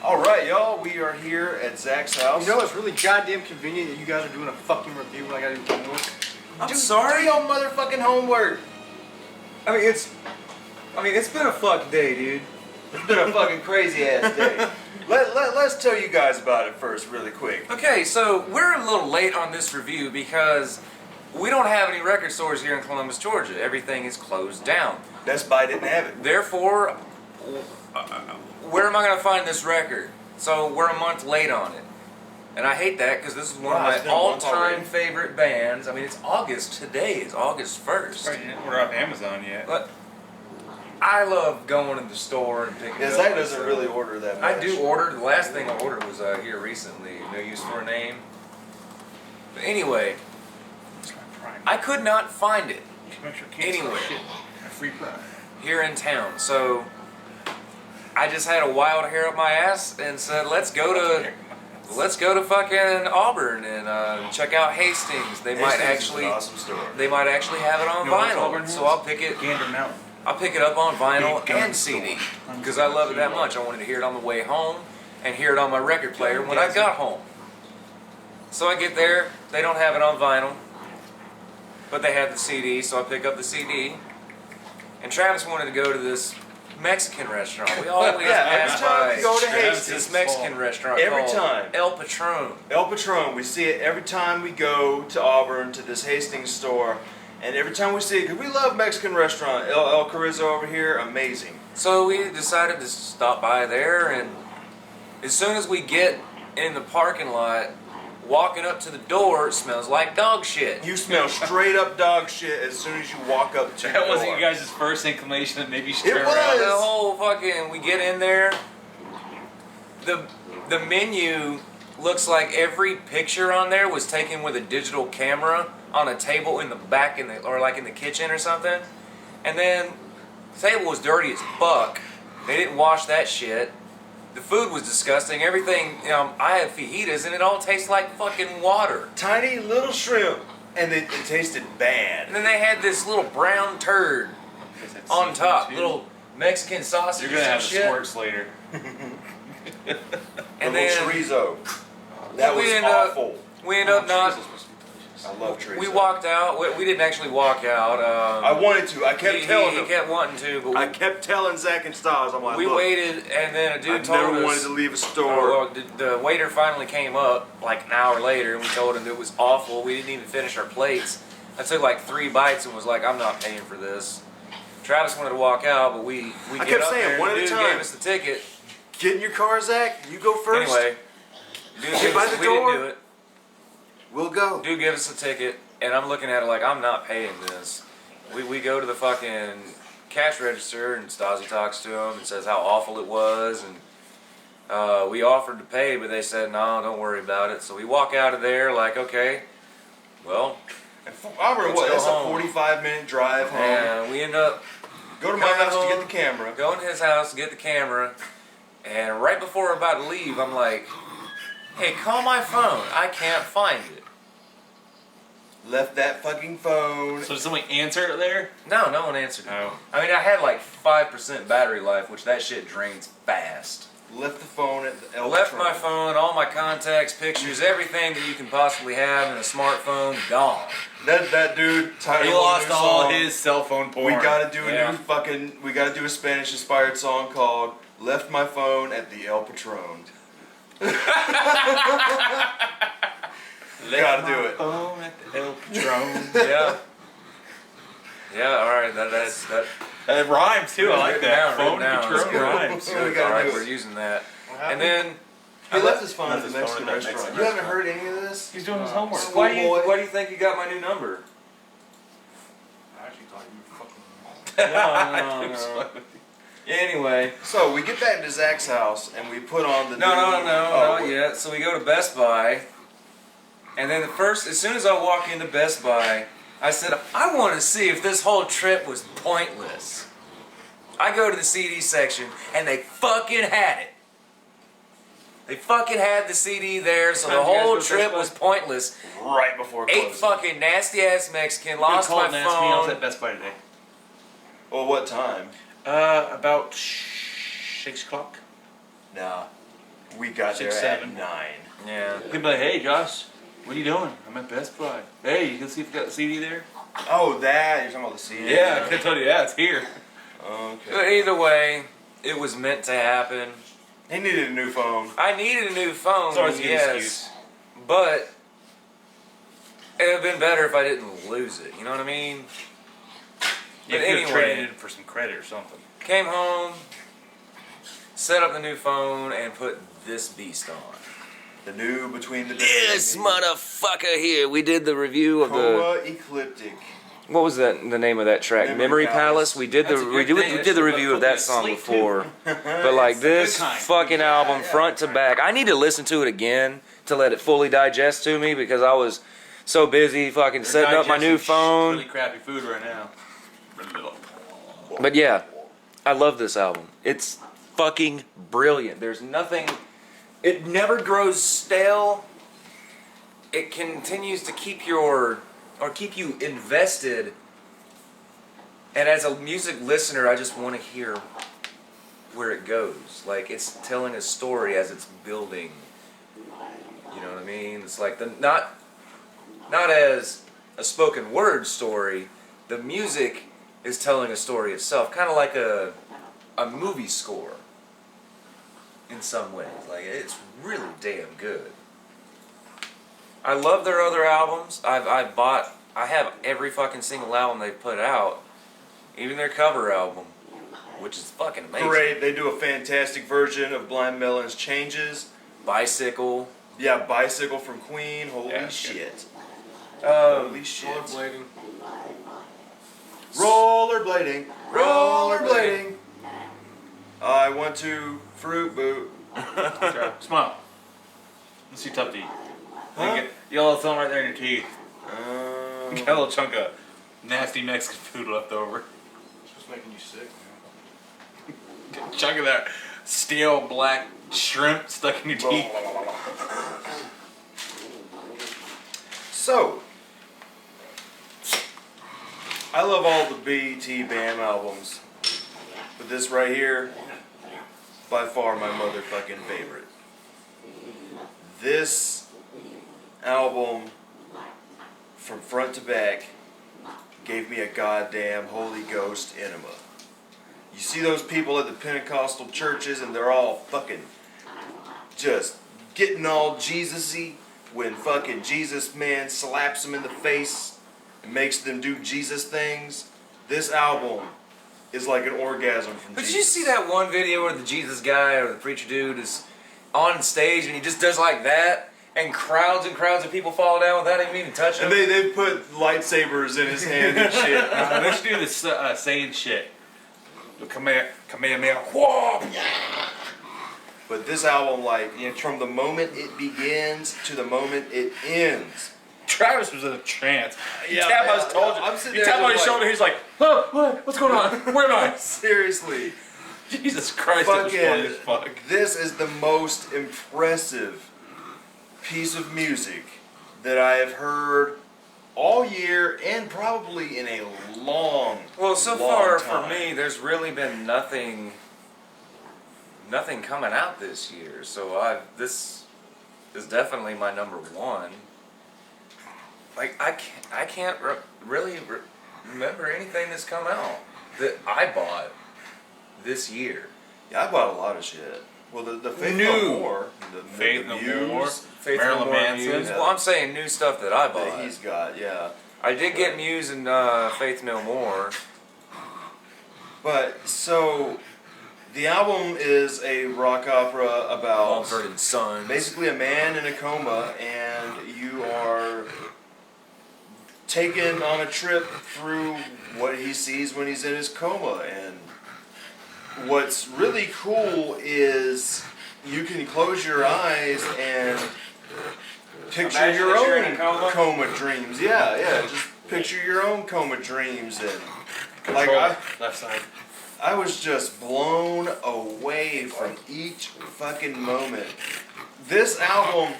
Alright, y'all, we are here at Zach's house. You know, it's really goddamn convenient that you guys are doing a fucking review when I gotta do homework. I'm sorry? Do your motherfucking homework. I mean, it's been a fuck day, dude. It's been a fucking crazy ass day. Let's tell you guys about it first, really quick. Okay, so we're a little late on this review because we don't have any record stores here in Columbus, Georgia. Everything is closed down. Best Buy didn't have it. Therefore, where am I going to find this record? So we're a month late on it. And I hate that because this is one of my all-time favorite bands. I mean, it's August. Today is August 1st. Right, you didn't order off Amazon yet. But I love going to the store and picking it up. Zach doesn't really order that much. I do order. The last thing I ordered was here recently. No use for a name. But anyway, I could not find it anywhere Free Prime here in town. So I just had a wild hair up my ass and said, let's go to fucking Auburn and check out Hastings. They might actually is an awesome store. They might actually have it on vinyl. So I'll pick it. Gander Mountain. I'll pick it up on vinyl and CD because I love it that much. I wanted to hear it on the way home and hear it on my record player when I got home. So I get there, they don't have it on vinyl, but they have the CD, so I pick up the CD. And Travis wanted to go to this Mexican restaurant. We always pass by we go to Hastings. this Mexican restaurant Every called time. El Patron. El Patron, we see it every time we go to Auburn to this Hastings store. And every time we see it, because we love Mexican restaurant, El Carrizo over here, amazing. So we decided to stop by there, and as soon as we get in the parking lot, walking up to the door, it smells like dog shit. You smell straight up dog shit as soon as you walk up to the door. That wasn't you guys' first inclination that maybe you should It turn was. around. The whole fucking, we get in there, the menu looks like every picture on there was taken with a digital camera on a table in the back or like in the kitchen or something. And then the table was dirty as fuck. They didn't wash that shit. The food was disgusting. Everything, I had fajitas and it all tastes like fucking water. Tiny little shrimp, and it tasted bad. And then they had this little brown turd on top, little Mexican sausage. You're gonna have the shit. squirts later. And the then chorizo. That was awful. We end up not. I love chorizo. We walked out. We didn't actually walk out. I wanted to. I kept telling him. He kept wanting to, but I kept telling Zach and Styles. I'm like, we look, waited, and then a dude told us. I never wanted to leave a store. Well, the waiter finally came up like an hour later, and we told him it was awful. We didn't even finish our plates. I took like 3 bites and was like, I'm not paying for this. Travis wanted to walk out, but we I get kept up saying there, one and at the a dude time. gave us the ticket. Get in your car, Zach. You go first. Anyway, dude Get gave by us, the we door. didn't do it. We'll go. Dude gave us a ticket, and I'm looking at it like, I'm not paying this. We go to the fucking cash register, and Stassi talks to him and says how awful it was, and we offered to pay, but they said, no, don't worry about it. So we walk out of there like, okay, well, Auburn, what? let's That's go a home. 45-minute drive home. And we end up Go to my coming house to get home, the camera. go in his house to get the camera, and right before we're about to leave, I'm like, hey, call my phone. I can't find it. Left that fucking phone. So did somebody answer it there? No, no one answered it. No. I mean, I had like 5% battery life, which that shit drains fast. Left the phone at the El Left Patron. my phone, all my contacts, pictures, everything that you can possibly have in a smartphone, gone. That dude. He lost all his cell phone porn. We gotta do a Yeah. new fucking. We gotta do a Spanish-inspired song called "Left My Phone at the El Patron." Gotta do it. Phone at the El Patron. Yeah. Yeah, alright, that That rhymes too. I like written that. down, Phone written down. Patron rhymes. Yeah, we gotta Alright, do we're it. using that. And then He left his phone at Left the his phone Mexican at that restaurant. Mexican You haven't restaurant. heard any of this? He's doing his homework. why do you think you got my new number? I actually thought you were fucking. No. Anyway. So we get back to Zach's house and we put on the. No, new, not yet. So we go to Best Buy, and then as soon as I walk into Best Buy, I said, I want to see if this whole trip was pointless. I go to the CD section, and they fucking had it. They fucking had the CD there, so the whole trip was pointless. Right before Ate closing. fucking nasty ass Mexican, lost my I was phone. at Best Buy today. Well, what time? About 6 o'clock. Nah. We got 6, there 7. at 9. Yeah. He'd be like, hey, Josh, what are you doing? I'm at Best Buy. Hey, you can see if you got the CD there? Oh, that you're talking about the CD? Yeah, I could tell you that. It's here. Okay. But either way, it was meant to happen. He needed a new phone. I needed a new phone, It's always a good yes, excuse. but it would have been better if I didn't lose it. You know what I mean? You But could have traded anyway, it for some credit or something. came home, set up the new phone, and put this beast on. The new Between the This motherfucker here. We did the review of the. Coma Ecliptic. What was that? The name of that track? Memory Memory Palace. Palace. We did That's the a we good did, thing. we That did the should review of put me that to song sleep, before, but like It's the this good kind. fucking album front to back. I need to listen to it again to let it fully digest to me because I was so busy fucking They're setting up my new digesting phone. Really crappy food right now. But yeah, I love this album. It's fucking brilliant. There's nothing. It never grows stale. It continues to keep keep you invested. And as a music listener, I just want to hear where it goes. Like it's telling a story as it's building. You know what I mean? It's like not as a spoken word story. The music is telling a story itself, kind of like a movie score. In some ways, like it's really damn good. I love their other albums. I have every fucking single album they put out, even their cover album, which is fucking amazing. Great. They do a fantastic version of Blind Melon's Changes. Bicycle. Yeah, Bicycle from Queen. Holy Yeah, shit. Um, Holy shit. Rollerblading. Rollerblading. Rollerblading. I want to fruit boot. Okay, smile. Let's see tough to eat. Huh? You got a little something right there in your teeth. You got a Um, little chunk of nasty Mexican food left over. It's just making you sick, man. Chunk of that stale black shrimp stuck in your teeth. So, I love all the BT BAM albums, but this right here, by far my motherfucking favorite. This album, from front to back, gave me a goddamn Holy Ghost enema. You see those people at the Pentecostal churches and they're all fucking just getting all Jesus-y when fucking Jesus man slaps them in the face and makes them do Jesus things. This album is like an orgasm from but Jesus. did you see that one video where the Jesus guy or the preacher dude is on stage and he just does like that and crowds of people fall down without him even touching And them? they put lightsabers in his hand and shit. They should do this saying shit. Kamehameha. Whoa! But this album, like, from the moment it begins to the moment it ends. Travis was in a trance. He Yeah, tapped on his yeah, shoulder. I'm sitting He there tapped on his just shoulder. He's like, "Huh? What? What's going on? Where am I?" Seriously. Jesus Christ, it was funny as fuck. This is the most impressive piece of music that I have heard all year and probably in a long, Well, so long far time. for me, there's really been nothing coming out this year. So this is definitely my number one. Like I can't really remember anything that's come out that I bought this year. Yeah, I bought a lot of shit. Well, the Faith New. No More, Faith the No Muse More. Faith Marilyn No More Manson. Muse. Yeah. Well, I'm saying new stuff that I that bought. he's got, yeah. I did get Muse and Faith No More. But so the album is a rock opera about Mumford and Sons. basically a man in a coma, and you are taken on a trip through what he sees when he's in his coma. And what's really cool is you can close your eyes and picture Imagine your that you're own in a coma. coma dreams. Yeah, just picture your own coma dreams. And like Control left side. I was just blown away from each fucking moment. This album,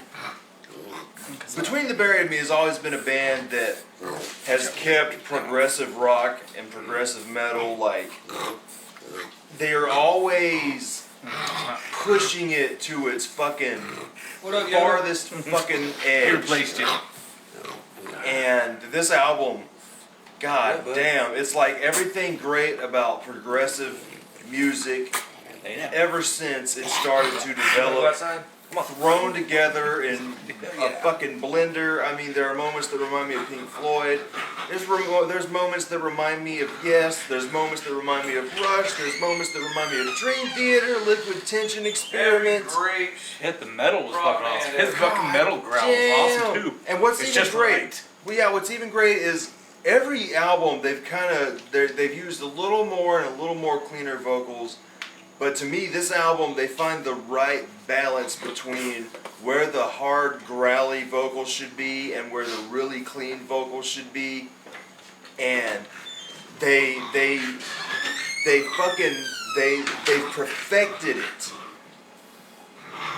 Between the Buried and Me, has always been a band that has kept progressive rock and progressive metal, like, they are always pushing it to its fucking What up, yo? farthest fucking He edge. replaced you. And this album, god Yeah, bud. damn, it's like everything great about progressive music ever since it started to Go develop, outside. thrown together in a fucking blender. I mean, there are moments that remind me of Pink Floyd. There's moments that remind me of Yes. There's moments that remind me of Rush. There's moments that remind me of Dream Theater, Liquid Tension Experiment. Great. Hit the metal was Rock fucking awesome. band. His fucking metal growl was Damn. awesome too. And what's It's even just great? right. Well, yeah, what's even great is every album they've used a little more and a little more cleaner vocals. But to me, this album, they find the right balance between where the hard, growly vocals should be and where the really clean vocals should be. And they perfected it.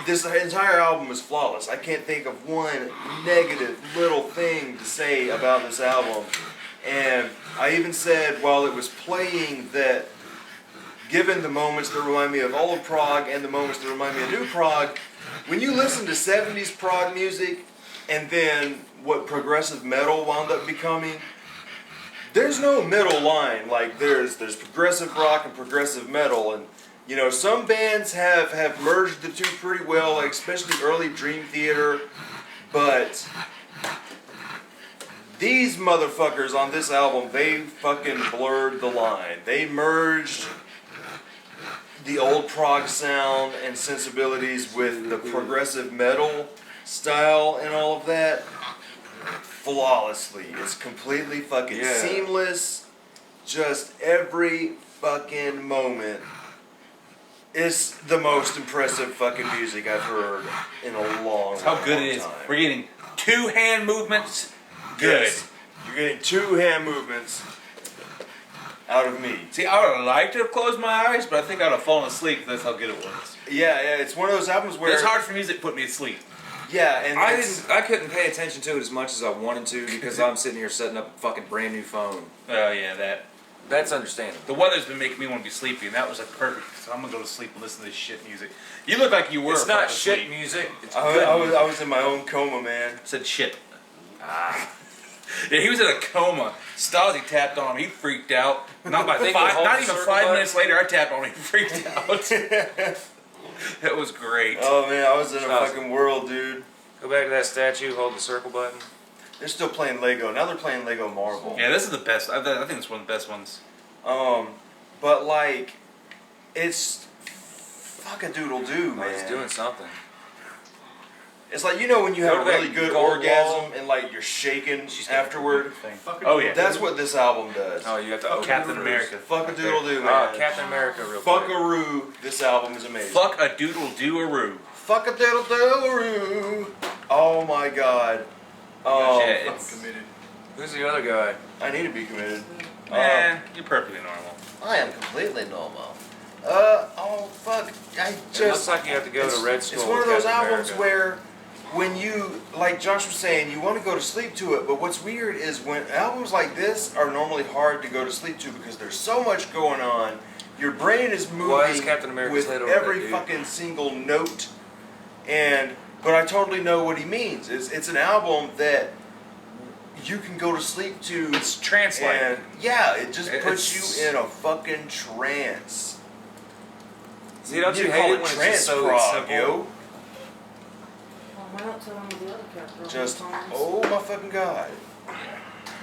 This entire album is flawless. I can't think of one negative little thing to say about this album. And I even said while it was playing that, given the moments that remind me of old prog and the moments that remind me of new prog, when you listen to 70s prog music and then what progressive metal wound up becoming, there's no middle line. Like there's progressive rock and progressive metal, and you know some bands have merged the two pretty well, like especially early Dream Theater, but these motherfuckers on this album, they fucking blurred the line. They merged the old prog sound and sensibilities with the progressive metal style and all of that flawlessly. It's completely fucking seamless. Just every fucking moment. It's the most impressive fucking music I've heard in a long, That's how good long it is. time. We're getting 2 hand movements. Good. Yes. You're getting 2 hand movements out of me. See, I would have liked to have closed my eyes, but I think I would have fallen asleep because that's how good it was. Yeah, it's one of those albums where It's hard for music to put me to sleep. Yeah, and I couldn't pay attention to it as much as I wanted to because I'm sitting here setting up a fucking brand new phone. Oh yeah, that. That's understandable. The weather's been making me want to be sleepy, and that was like perfect. So I'm gonna go to sleep and listen to this shit music. You look like you were. It's not shit asleep. music. It's I good music. was in my own coma, man. Said shit. Yeah, he was in a coma. Stasi tapped on him. He freaked out. Not by think five. we'll hold Not the even circle 5 button. minutes later, I tapped on him. He freaked out. That was great. Oh man, I was in a Stop. fucking world, dude. Go back to that statue, hold the circle button. They're still playing Lego. Now they're playing Lego Marvel. Yeah, this is the best. I think it's one of the best ones. But like, it's fuck-a-doodle-doo, Oh, he's man. doing something. It's like, you know when you Go have a to that really good gold orgasm wall. and like you're shaking afterward? Oh yeah. That's what this album does. Oh, you have to open Captain it first. America. Fuck-a-doodle-doo, Ah, man. Captain America, real quick. Fuck-a-roo. This album is amazing. Fuck a doodle do-a-roo. Fuck-a-doodle-doo. Oh my god. Yeah, it's, Committed. Who's the other guy? I need to be committed. you're perfectly normal. I am completely normal. Oh fuck! It looks like you have to go to Red Skull. It's one of with those Captain albums America. where, when you, like Josh was saying, you want to go to sleep to it. But what's weird is when albums like this are normally hard to go to sleep to because there's so much going on. Your brain is Why is moving Captain America's with head over every there, dude? fucking single note, but I totally know what he means. It's an album that you can go to sleep to. It's trance-like. And yeah, it just It's- puts you in a fucking trance. See, don't you need to hate call it when it's trance just so prog, simple? yo. Why not tell him the other character? Just, oh my fucking god.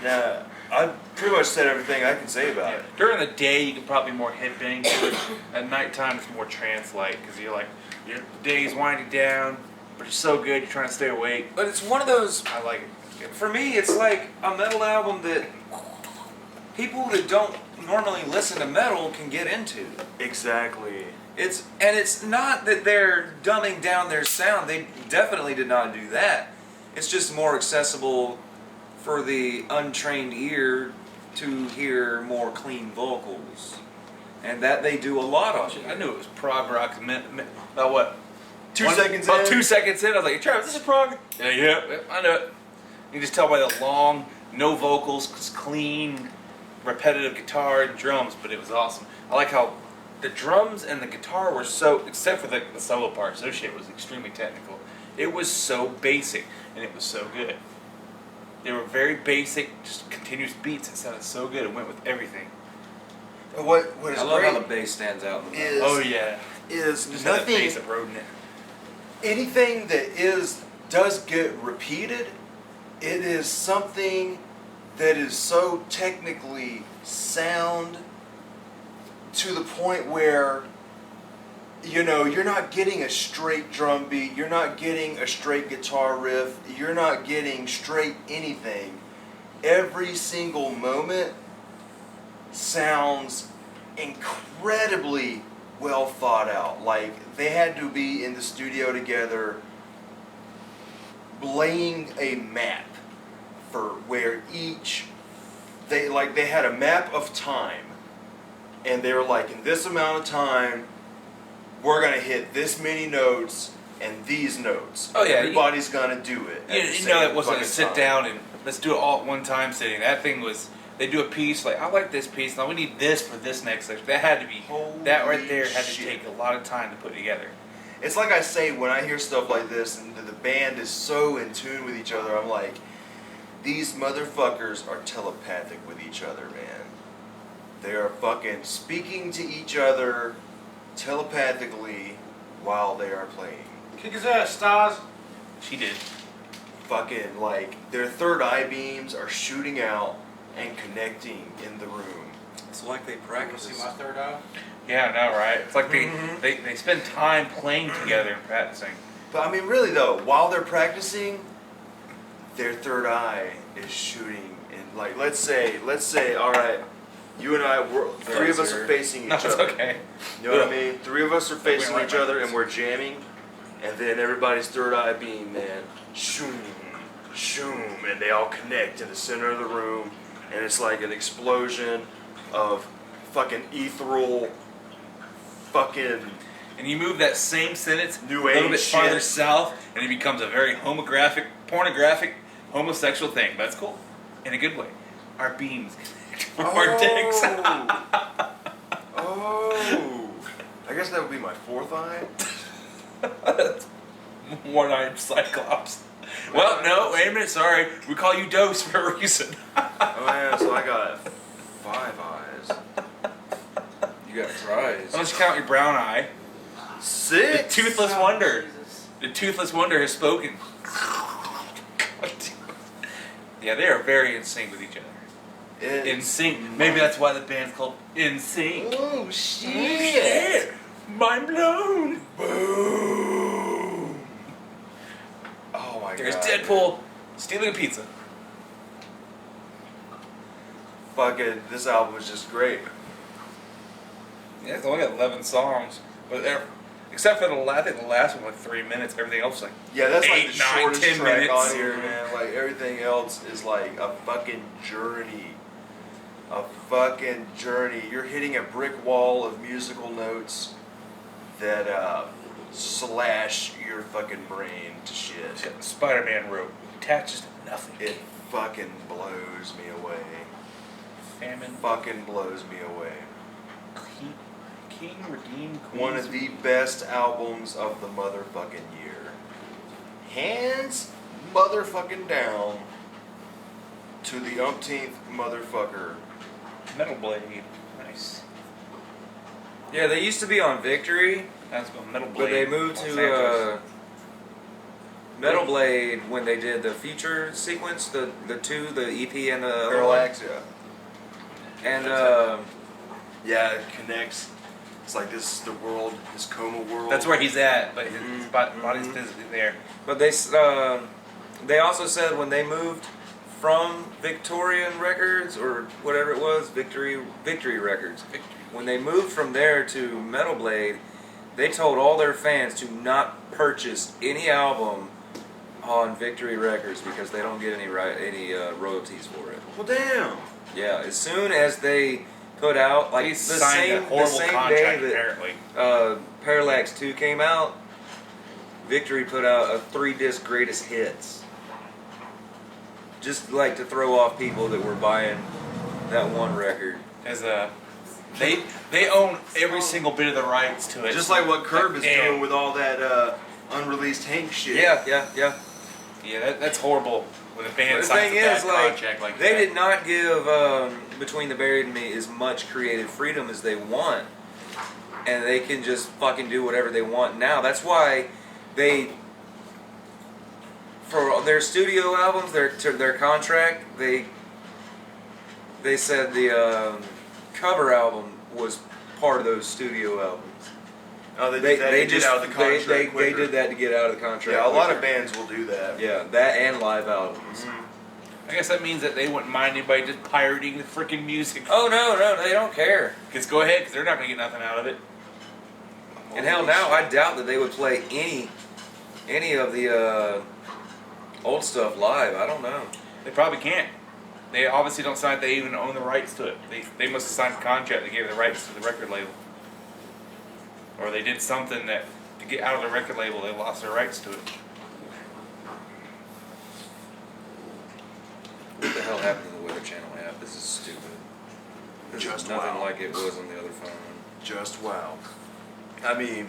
Now, I pretty much said everything I can say about it. During the day, you can probably more headbang to it. At nighttime, it's more trance-like because you're like, your day's winding down, but you're so good, you're trying to stay awake. But it's one of those. I like it. For me, it's like a metal album that people that don't normally listen to metal can get into. Exactly. It's not that they're dumbing down their sound. They definitely did not do that. It's just more accessible for the untrained ear to hear more clean vocals, and that they do a lot of. I knew it was prog rock. About what? 2 seconds About in. 2 seconds in, I was like, Travis, this is prog? Yeah, I know it. You can just tell by the long, no vocals, just clean, repetitive guitar and drums, but it was awesome. I like how the drums and the guitar were so, except for the solo part, so shit was extremely technical. It was so basic, and it was so good. They were very basic, just continuous beats. It sounded so good. It went with everything. What is I love great how the bass stands out. In the is Oh yeah, is just had that nothing. bass that rode in it. Anything that does get repeated, it is something that is so technically sound to the point where, you know, you're not getting a straight drum beat, you're not getting a straight guitar riff, you're not getting straight anything. Every single moment sounds incredibly well thought out. Like, they had to be in the studio together laying a map for where they had a map of time, and they were like, in this amount of time we're gonna hit this many notes and these notes. Oh, yeah, everybody's gonna do it. You know, it wasn't a sit down and let's do it all at one time sitting. That thing was, they do a piece like, I like this piece, now we need this for this next section. That had to be, that right there had to shit. take a lot of time to put together. It's like I say, when I hear stuff like this and the band is so in tune with each other, I'm like, these motherfuckers are telepathic with each other, man. They are fucking speaking to each other telepathically while they are playing. Kick his ass, stars. She did. Fucking, like, their third eye beams are shooting out and connecting in the room. It's like they Want to practice. see my third eye? Yeah, I know, right? It's like Mhm. they spend time playing together and practicing. But I mean, really though, while they're practicing, their third eye is shooting. And like, let's say, all right, you and I, three of us are facing each No, it's other. okay. You know what I mean? Three of us are facing right each other backwards. and we're jamming, and then everybody's third eye beam, man, shoom, shoom, and they all connect in the center of the room, and it's like an explosion of fucking ethereal, fucking. And you move that same sentence New a little age bit shit. farther south, and it becomes a very pornographic, homosexual thing. That's cool, in a good way. Our beams connect from our dicks. Oh, I guess that would be my fourth eye. One-eyed cyclops. Well, no, wait a minute. Sorry, we call you Dose for a reason. Oh yeah, so I got 5 eyes. You got fries. Unless you count your brown eye. 6. The toothless wonder. Jesus. The toothless wonder has spoken. Yeah, they are very in sync with each other. In sync. Maybe that's why the band's called In Sync. Oh shit! Mind blown. Boom! Oh my There's god. Deadpool stealing a pizza. Fucking, this album was just great. Yeah, it's only got 11 songs, but except for I think the last one like 3 minutes. Everything else like Yeah, that's like 8, the 9, shortest 10 track minutes. on here, man. Like everything else is like a fucking journey. A fucking journey. You're hitting a brick wall of musical notes that slash your fucking brain to shit. Spider-Man rope attaches to nothing. It fucking blows me away. Famine. Fucking blows me away. King redeemed Queens. One of the best albums of the motherfucking year. Hands motherfucking down to the umpteenth motherfucker. Metal Blade. Nice. Yeah, they used to be on Victory, That's going Metal Blade. but they moved Los to Angeles. Metal Blade when they did the feature sequence, the EP and the other one. Parallax, yeah. And Yeah, it connects. It's like this is the world, this coma world. That's where he's at, but his Mhm, body's mhm. physically there. but they also said when they moved from Victorian Records or whatever it was, Victory Records. When they moved from there to Metal Blade, they told all their fans to not purchase any album on Victory Records because they don't get any royalties for it. Well, damn. Yeah, as soon as they put out They signed a horrible contract, apparently. Parallax 2 came out, Victory put out a 3-disc greatest hits. Just like to throw off people that were buying that one record. As They own every single bit of the rights to it. Just like what Curb is damn. doing with all that unreleased Hank shit. Yeah. Yeah, that's horrible when a band The signs thing a bad is, like, contract like they that. did not give Between the Buried and Me as much creative freedom as they want, and they can just fucking do whatever they want now. That's why they, for their studio albums, their contract, they said the cover album was part of those studio albums. Oh, they did that to get out of the contract they quicker. did that to get out of the contract. Yeah, a lot quicker. of bands will do that. Yeah, that and live albums. I guess that means that they wouldn't mind anybody just pirating the freaking music. Oh no, they don't care. Just go ahead, because they're not going to get nothing out of it. And hell, now I doubt that they would play any of the old stuff live. I don't know. They probably can't. They obviously don't sign. They even own the rights to it. They must have signed a contract that gave the rights to the record label, or they did something that to get out of the record label they lost their rights to it. What the hell happened to the Weather Channel app? This is stupid. This Just is nothing wow. like it was on the other phone. Just wow. I mean,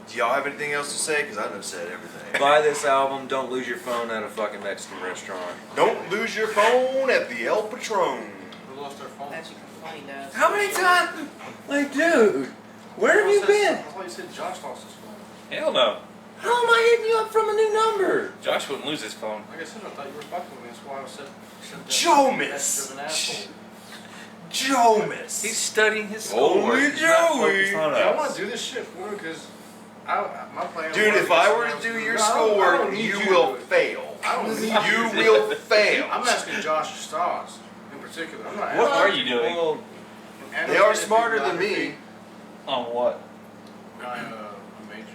do y'all have anything else to say? Because I done said everything. Buy this album. Don't lose your phone at a fucking Mexican restaurant. Don't lose your phone at the El Patron. Who lost their phone? That's funny, Dad. How many times? Like, dude, where have you been? I thought you said Josh lost his phone. Hell no. How am I hitting you up from a new number? Josh wouldn't lose his phone. Like I said, I thought you were fucking with me. That's why I said that. Jomis. An asshole. Jomis. He's studying his Holy schoolwork. He's not focused on I us. want to do this shit for you because my plan. Dude, if I were to do your schoolwork, you will fail. I don't need You will fail. I'm asking Josh's thoughts in particular. I'm not What asking. are you doing? Well, They are smarter than me. On what? I'm a major.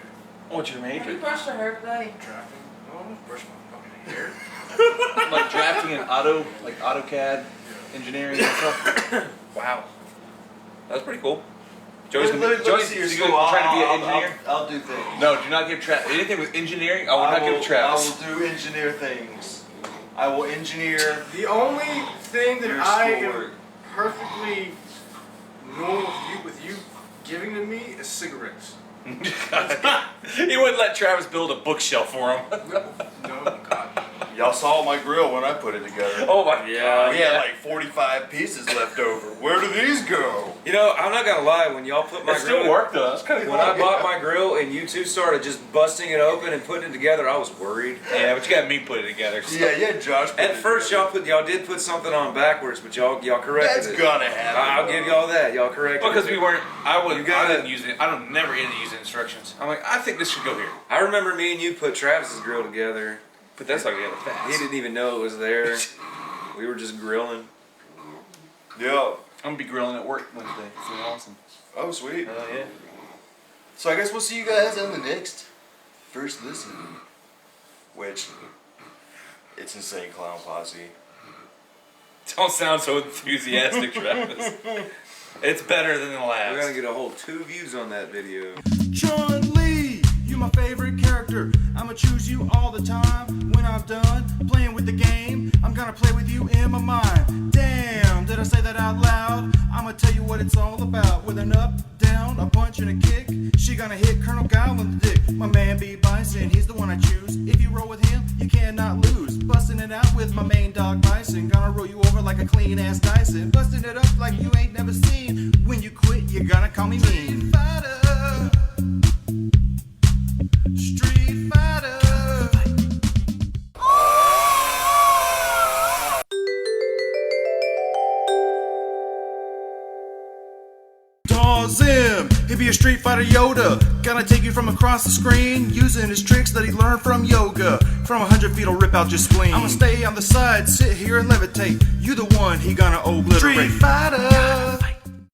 What's your Have you major? brushed your hair today? Drafting. No, I'm just brushing my fucking hair. Like drafting and AutoCAD engineering and stuff. Wow. that's pretty cool. Joey's Let gonna me Joey's see your you school. gonna try to be I'll- an engineer. I'll do things. No, do not give Travis anything with engineering. I will not give Travis. I will do engineer things. I will engineer The only thing that your I am schoolwork. perfectly normal with you giving to me is cigarettes. He wouldn't let Travis build a bookshelf for him. No, God. Y'all saw my grill when I put it together. Oh my Yeah. We had like 45 pieces left over. Where do these go? You know, I'm not gonna lie. When y'all put my It still grill, worked though. That's kind of when I bought my grill and you two started just busting it open and putting it together, I was worried. Yeah, but you got me put it together. So. Yeah, Josh. put At it first, together. y'all did put something on backwards, but y'all corrected That's it. gonna happen. I'll give y'all that. Y'all corrected Because it. we weren't. I You gotta- didn't use it. I don't never ended use instructions. I'm like, I think this should go here. I remember me and you put Travis's grill together. But that's not together fast. He didn't even know it was there. We were just grilling. Yeah. I'm gonna be grilling at work Wednesday. It's gonna be awesome. Oh, sweet. Oh yeah. So I guess we'll see you guys on the next First Listen. Which, it's Insane Clown Posse. Don't sound so enthusiastic, Travis. It's better than the last. We're gonna get a whole 2 views on that video. Chun-Li, you my favorite character. I'ma choose you all the time. When I'm done playing with the game, I'm gonna play with you in my mind. Damn, did I say that out loud? I'ma tell you what it's all about. With an up, down, a punch and a kick, she gonna hit Colonel Guile in the dick. My man B. Bison, he's the one I choose. If you roll with him, you cannot lose. Busting it out with my main dog Bison. Gonna roll you over like a clean ass Dyson. Busting it up like you ain't never seen. When you quit, you're gonna call me mean. Fighter. Street Fighter. Him. He be a Street Fighter Yoda. Gonna take you from across the screen using his tricks that he learned from yoga. From 100 feet, he'll rip out your spleen. I'ma stay on the side, sit here and levitate. You the one he gonna obliterate. Street Fighter.